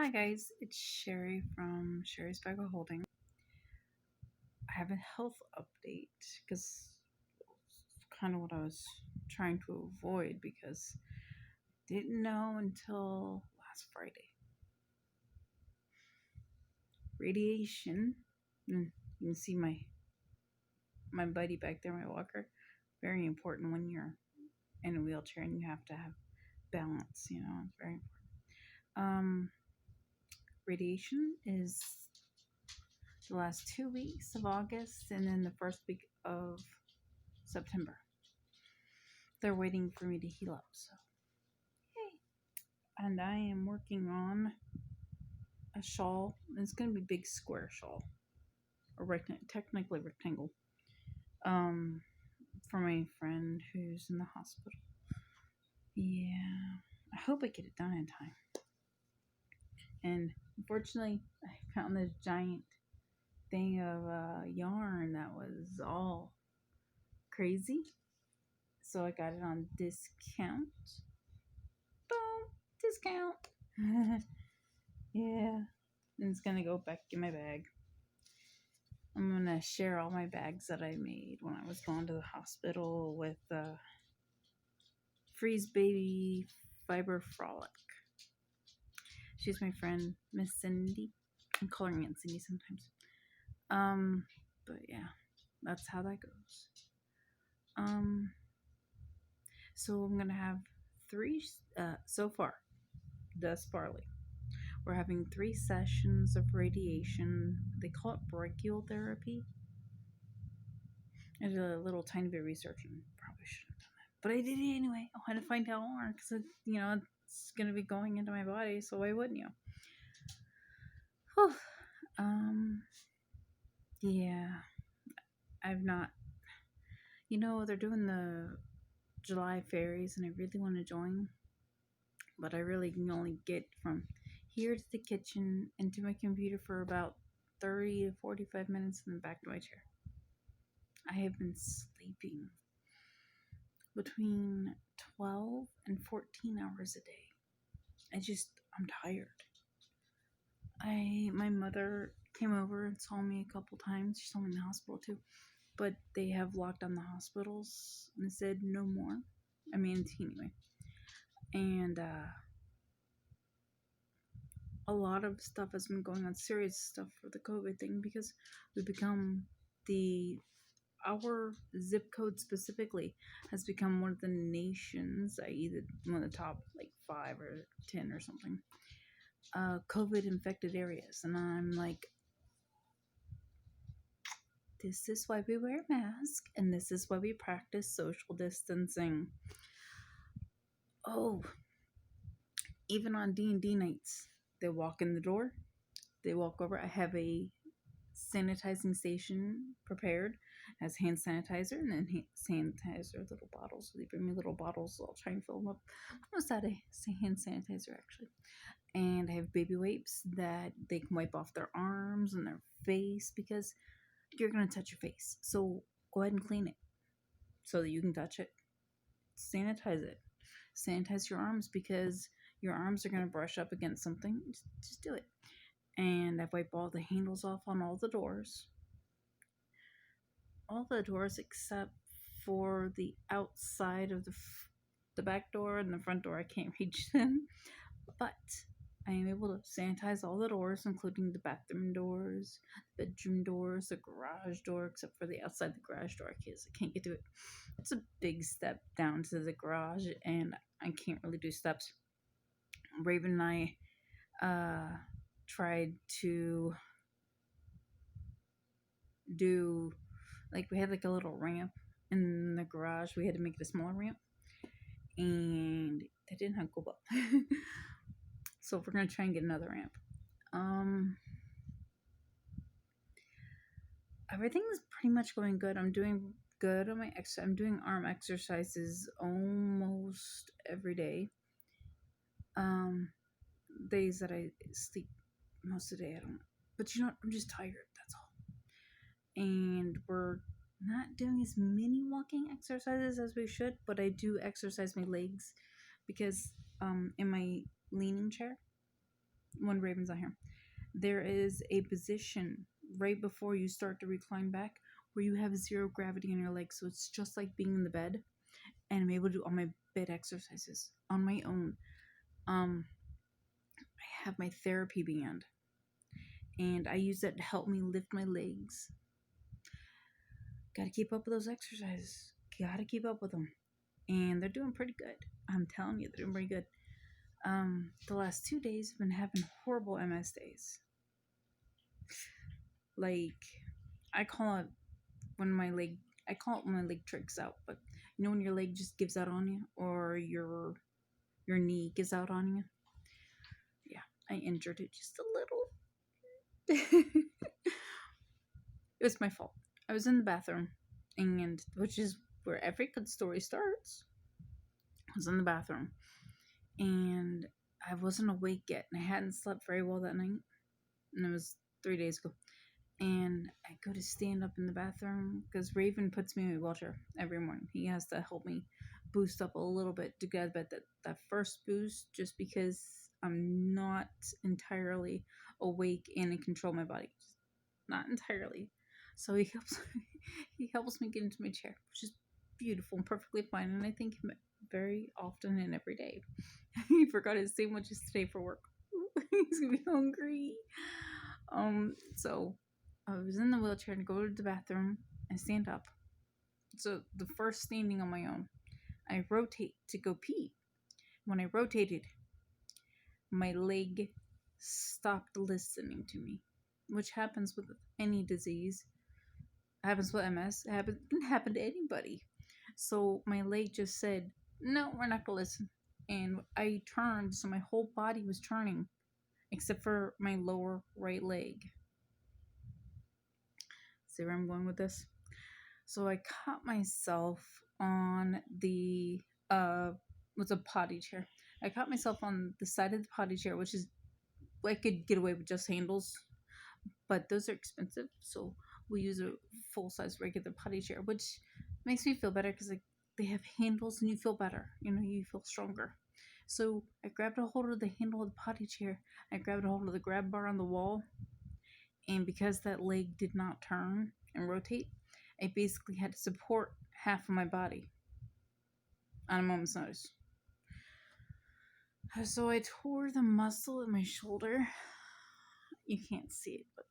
Hi guys, it's Sherry from Sherry's Bag of Holding. I have a health update because it's kind of what I was trying to avoid because didn't know until last Friday. Radiation, you can see my buddy back there, my walker. Very important when you're in a wheelchair and you have to have balance. It's very important. Radiation is the last 2 weeks of August and then the first week of September. They're waiting for me to heal up, so yay. And I am working on a shawl. It's gonna be big square shawl, or technically rectangle. Um, for my friend who's in the hospital. Yeah, I hope I get it done in time. And unfortunately, I found this giant thing of yarn that was all crazy, so I got it on discount. Boom, discount. Yeah, and it's gonna go back in my bag. I'm gonna share all my bags that I made when I was going to the hospital with Freeze Baby Fiber Frolic. She's my friend, Miss Cindy. I'm calling Aunt Cindy sometimes. But yeah, that's how that goes. So I'm gonna have three so far, thus farly. We're having 3 sessions of radiation. They call it brachial therapy. I did a little tiny bit of research and probably shouldn't have done that. But I did it anyway. I wanted to find out more because, it's going to be going into my body, so why wouldn't you? Whew. Yeah. I've not, they're doing the July fairies and I really want to join. But I really can only get from here to the kitchen and to my computer for about 30 to 45 minutes and then back to my chair. I have been sleeping between 12 and 14 hours a day. I'm tired. My mother came over and saw me a couple times. She saw me in the hospital too. But they have locked down the hospitals and they said no more. I mean, anyway. And a lot of stuff has been going on, serious stuff for the COVID thing because we become our zip code specifically has become one of the nations, either one of the top like 5 or 10 or something, COVID infected areas. And I'm like, this is why we wear masks and this is why we practice social distancing. Oh, even on D&D nights, they walk in the door, they walk over. I have a sanitizing station prepared, has hand sanitizer and then sanitizer little bottles. So they bring me little bottles, so I'll try and fill them up. I almost had a hand sanitizer actually. And I have baby wipes that they can wipe off their arms and their face because you're going to touch your face. So go ahead and clean it so that you can touch it. Sanitize it. Sanitize your arms because your arms are going to brush up against something. Just do it. And I wipe all the handles off on all the doors. All the doors except for the outside of the back door and the front door. I can't reach them. But I am able to sanitize all the doors, including the bathroom doors, the bedroom doors, the garage door, except for the outside the garage door, because I can't get to it. It's a big step down to the garage, and I can't really do steps. Raven and I tried to do, we had a little ramp in the garage. We had to make it a smaller ramp, and that didn't go well. So we're going to try and get another ramp. Everything's pretty much going good. I'm doing good on my exercise. I'm doing arm exercises almost every day. Days that I sleep most of the day, I don't. But I'm just tired. That's all. And we're not doing as many walking exercises as we should, but I do exercise my legs because in my leaning chair, when Raven's not here. There is a position right before you start to recline back where you have zero gravity in your legs. So it's just like being in the bed, and I'm able to do all my bed exercises on my own. I have my therapy band, and I use that to help me lift my legs. Gotta keep up with those exercises. Gotta keep up with them. And they're doing pretty good. I'm telling you, they're doing pretty good. The last 2 days I've been having horrible MS days. Like, I call it when my leg trips out, but you know when your leg just gives out on you, or your knee gives out on you. Yeah, I injured it just a little. It was my fault. I was in the bathroom, and which is where every good story starts. I was in the bathroom, and I wasn't awake yet, and I hadn't slept very well that night, and it was 3 days ago. And I go to stand up in the bathroom because Raven puts me in a wheelchair every morning. He has to help me boost up a little bit to get that first boost, just because I'm not entirely awake and in control of my body. Just not entirely. So he helps me get into my chair, which is beautiful and perfectly fine. And I thank him very often and every day. He forgot his sandwiches today for work. He's gonna be hungry. So I was in the wheelchair to go to the bathroom and stand up. So the first standing on my own, I rotate to go pee. When I rotated, my leg stopped listening to me, which happens with any disease. It happens with MS. It can happen to anybody. So my leg just said, "No, we're not gonna listen." And I turned, so my whole body was turning, except for my lower right leg. See where I'm going with this? So I caught myself on the was a potty chair. I caught myself on the side of the potty chair, which is I could get away with just handles, but those are expensive. So we use a full size regular potty chair, which makes me feel better because like they have handles and you feel better. You know, you feel stronger. So I grabbed a hold of the handle of the potty chair. I grabbed a hold of the grab bar on the wall, and because that leg did not turn and rotate, I basically had to support half of my body on a moment's notice. So I tore the muscle in my shoulder. You can't see it, but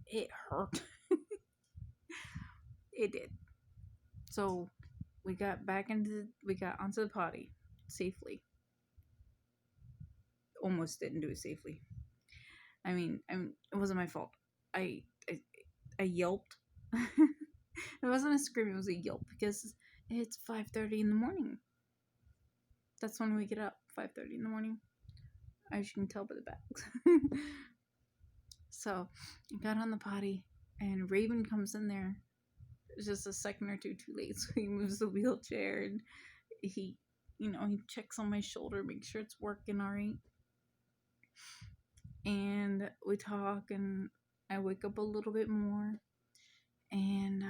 it hurt. It did. So we got onto the potty safely. Almost didn't do it safely. I mean, it wasn't my fault. I yelped. It wasn't a scream, it was a yelp because it's 5:30 in the morning. That's when we get up, 5:30 in the morning. As you can tell by the bags. So I got on the potty, and Raven comes in there. It's just a second or two too late, so he moves the wheelchair, and he checks on my shoulder, makes sure it's working all right. And we talk, and I wake up a little bit more, and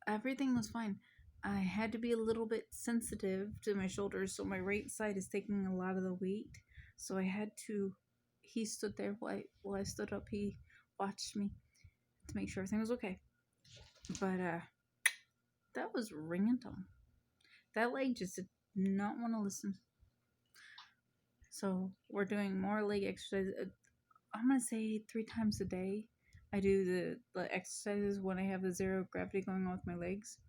everything was fine. I had to be a little bit sensitive to my shoulders, so my right side is taking a lot of the weight. So I had to. He stood there while I stood up. He watched me to make sure everything was okay. But that was random. That leg just did not want to listen. So we're doing more leg exercises. I'm gonna say 3 times a day. I do the exercises when I have the zero gravity going on with my legs.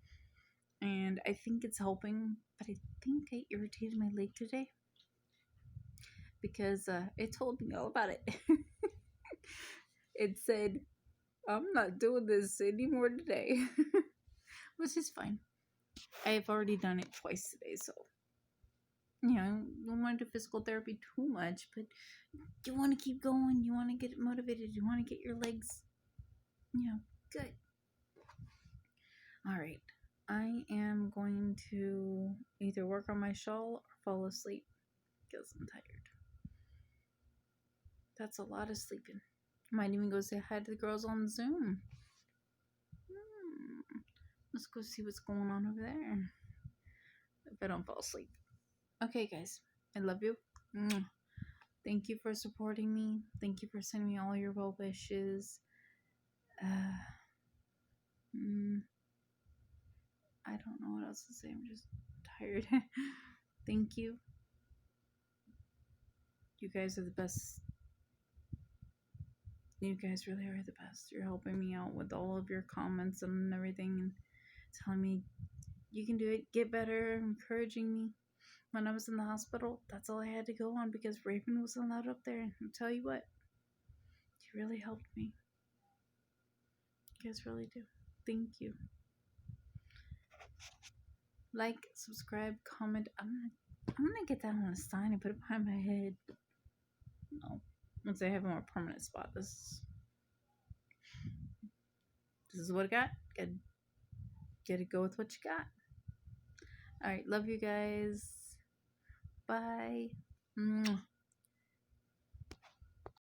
And I think it's helping, but I think I irritated my leg today because it told me all about it. It said, "I'm not doing this anymore today," which is fine. I've already done it twice today, so you don't want to do physical therapy too much, but you want to keep going. You want to get motivated. You want to get your legs, good. All right. I am going to either work on my shawl or fall asleep because I'm tired. That's a lot of sleeping. Might even go say hi to the girls on Zoom. Let's go see what's going on over there. If I don't fall asleep. Okay, guys. I love you. Thank you for supporting me. Thank you for sending me all your well wishes. Mm, I don't know what else to say. I'm just tired. Thank you. You guys are the best. You guys really are the best. You're helping me out with all of your comments and everything and telling me you can do it, get better, encouraging me. When I was in the hospital, that's all I had to go on because Raven was allowed up there. And I'll tell you what, you really helped me. You guys really do. Thank you. Like, subscribe, comment. I'm gonna get that on a sign and put it behind my head. No, once I have a more permanent spot. This is what I got. Gotta go with what you got. All right, love you guys. Bye. Mwah.